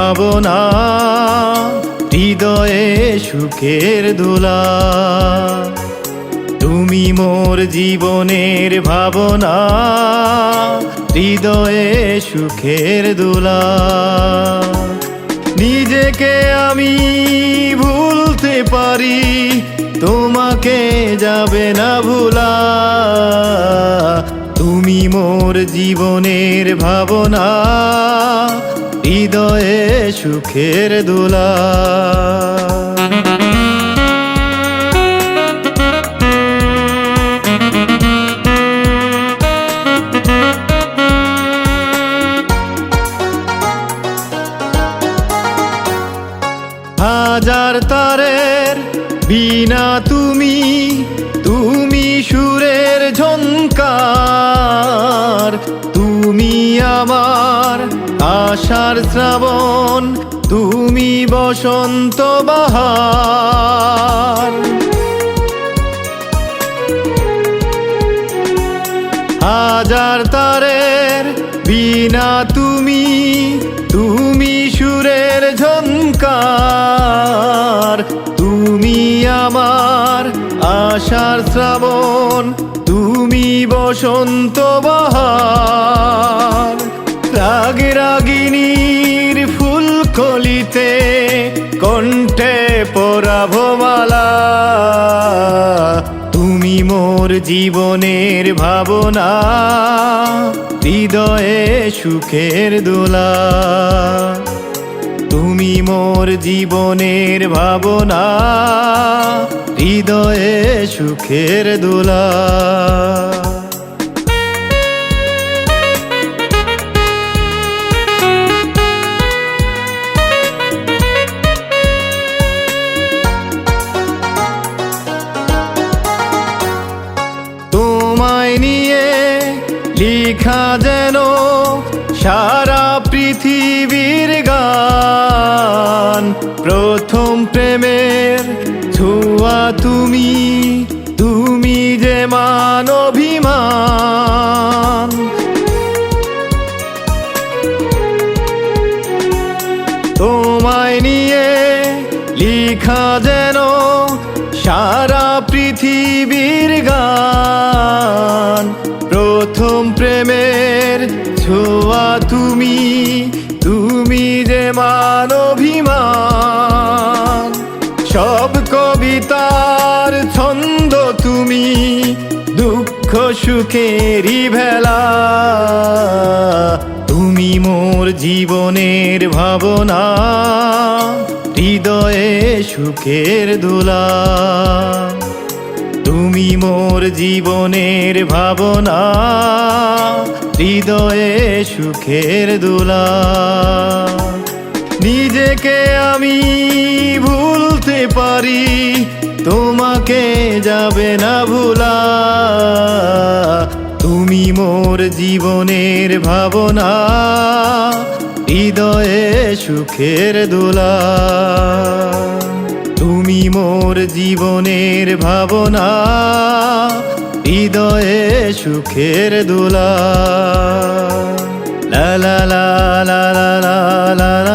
ভাবনা, হৃদয়ে সুখের দোলা। তুমি মোর জীবনের ভাবনা, হৃদয়ে সুখের দোলা। নিজেকে আমি ভুলতে পারি, তোমাকে যাবে না ভোলা। তুমি মোর জীবনের ভাবনা, হৃদয়ে সুখের দোলা। হাজার তারের বিনা তুমি, তুমি সুরের ঝংকার। তুমি আমার আশার শ্রাবণ, তুমি বসন্ত বাহার। হাজার তারের বিনা তুমি, তুমি সুরের ঝংকার। তুমি আমার আশার শ্রাবণ, তুমি বসন্ত বাহার। রাগ রাগিনীর ফুল কলিতে, কণ্ঠে পরাভ মালা। তুমি মোর জীবনের ভাবনা, হৃদয়ে সুখের দোলা। তুমি মোর জীবনের ভাবনা, হৃদয়ে সুখের দোলা। তোমায় নিয়ে লিখা যেন সারা পৃথিবীর গান। প্রথম প্রেমের ছোঁয়া তুমি, তুমি যে মান অভিমান। তোমায় নিয়ে লিখা যেন সারা পৃথিবীর গান। প্রথম প্রেমের ছোঁয়া তুমি, তুমি যে মান অভিমান। সব কবিতার ছন্দ তুমি, দুঃখ সুখেরই ভেলা। তুমি মোর জীবনের ভাবনা, হৃদয়ে সুখের দোলা। তুমি মোর জীবনের ভাবনা, হৃদয়ে সুখের দোলা। নিজেকে আমি ভুলতে পারি, তোমাকে যাবে না ভোলা। তুমি মোর জীবনের ভাবনা, হৃদয়ে সুখের দোলা। তুমি মোর জীবনের ভাবনা, হৃদয়ে সুখের দোলা। লা লা লা লা লা লা লা।